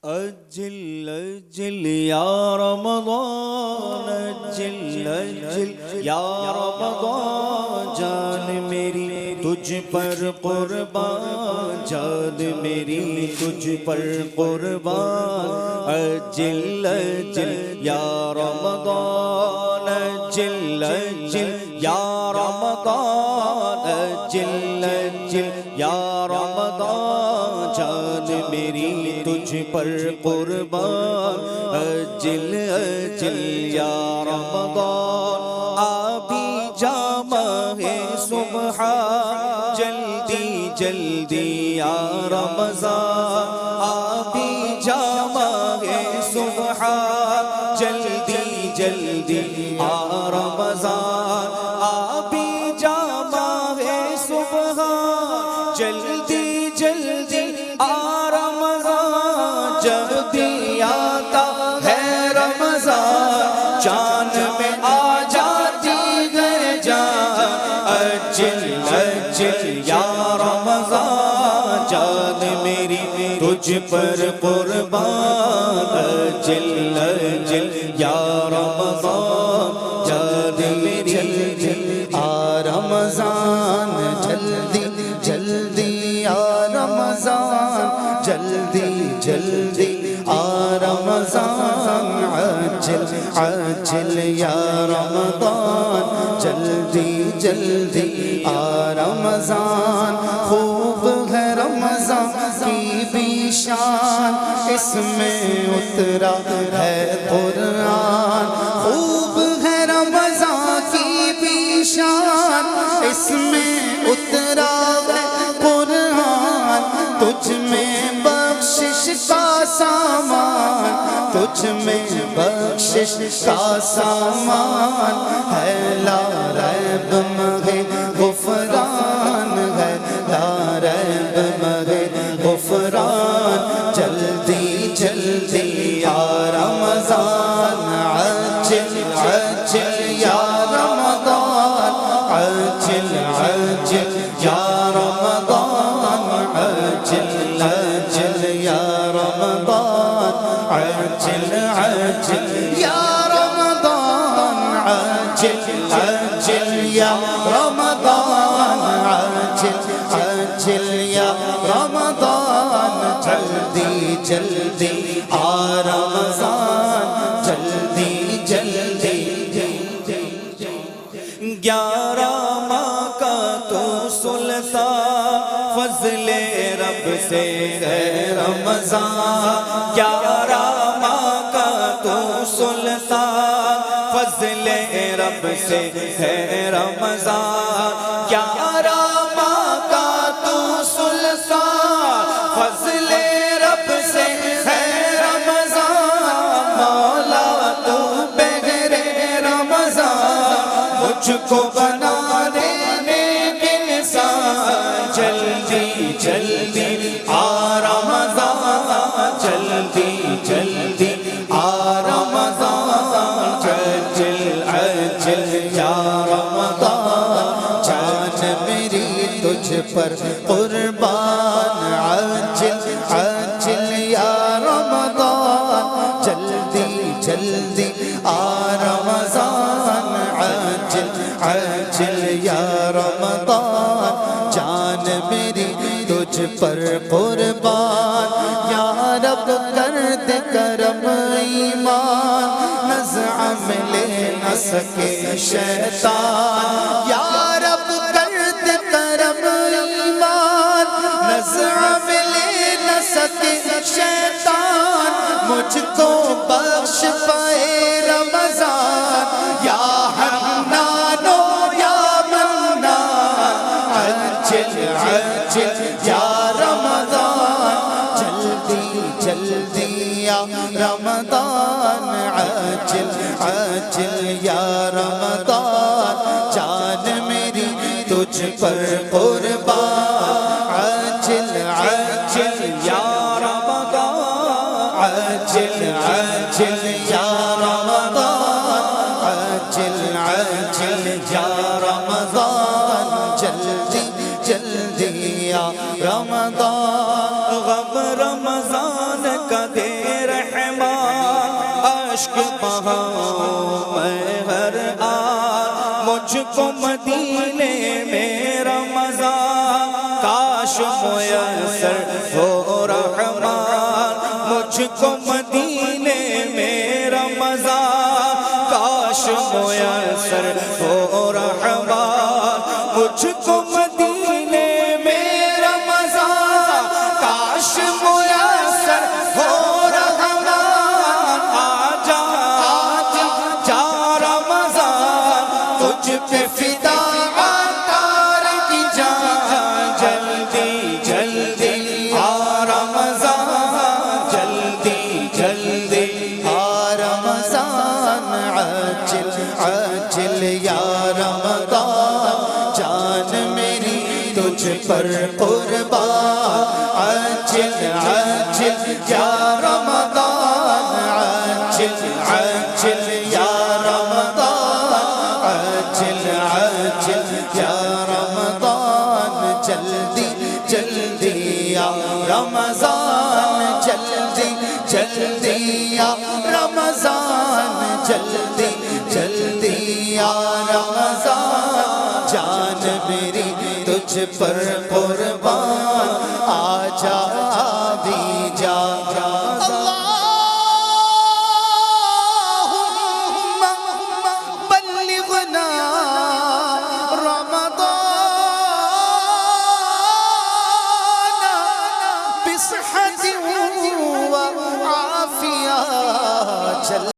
أجل أجل يا رمضان أجل أجل يا رمضان جان میری تجھ پر قربان جان میری تجھ پر قربان أجل أجل يا رمضان أجل أجل يا رمضان أجل أجل يا رمضان جان میری تجھ پر قربان اجل اجل یا رمضان آبی جامع سبحان جلدی جلدی یا رمضان آبی جامع سبحان جلدی جلدی یا رمضان آبی جامع سبحان جلدی جلدی جلدی آتا ہے رمضان جان میں آ جاتی ہے جان اجل اجل یا رمضان جان میری تجھ پر قربان اجل اجل یا رمضان جان میری آ رمضان جلدی جلدی آ رمضان جلدی جلدی آ رمضان عجل عجل یا رمضان جلدی جلدی آ رمضان خوب ہے رمضان کی بھی شان اس میں اترا ہے قرآن خوب ہے رمضان کی بھی شان اس میں اترا ہے قرآن تجھ میں بخشش کا سامان تجھ میں بخشش کا سامان ہے لا ریب مغے غفران ہے لا ریب مغے غفران جلدی جلدی یا رمضان عجل عجل یا رمضان عجل عجل یا رمضان عجل عجل یا رمضان عجل عجل یا رمضان عجل عجل یا رمضان عجل عجل یا رمضان جلدی جلدی آ رمضان جلدی جلدی 11 ماہ کا تو سلطان فضل رب سے ہے رمضان 11 ماہ کا تو سلطان فضل رب سے ہے رمضان 11 ماہ کا تو سلطان فضل رب سے ہے رمضان مولا تو بغیر رمضان مجھ کو بنا دینے کے ساتھ جلدی جلدی آ رمضان جلدی جلدی آ رمضان عجل عجل یا رمضان جان میری تجھ پر قربان عجل عجل یا رمضان جلدی جلدی آ رمضان عجل عجل یا رمضان جان میری تجھ پر قربان یا رب کر دے کرم ایمان نزع میں لے نہ سکے شیطان یا رب کر دے کرم ایمان نزع میں لے نہ سکے شیطان مجھ کو بخش پائے رمضان یا حنان یا منان عجل عجل یا رمضان جلدی جلدی یا رمضان عجل عجل یا رمضان جان میری تجھ پر قربان عجل عجل یا رمضان عجل عجل یا رمضان عجل عجل یا رمضان جلدی جلدی یا رمضان غم رمضان کا دے اشک بہاؤں میں ہر آن، مجھ کو مدینے میں رمضان کاش میسر ہو رحمان، مجھ کو مدینے میں رمضان کاش میسر ہو رحمان، مجھ کو مدینے میں رمضان کاش میسر ہو رحمان، آجا جا رمضان تجھ پہ فدا عطار کی جان، جلدی جلدی آ رمضان، جلدی جلدی آ رمضان عجل عجل یا رمضان، جان میری تجھ پر قربان، عجل عجل یا رمضان، عجل عجل یا رمضان، عجل عجل یا رمضان، جلدی جلدی یا رمضان، جلدی جلدی یا رمضان، جلدی جلدی یا رمضان، جان میری تجھ پر قربان، آجا بھی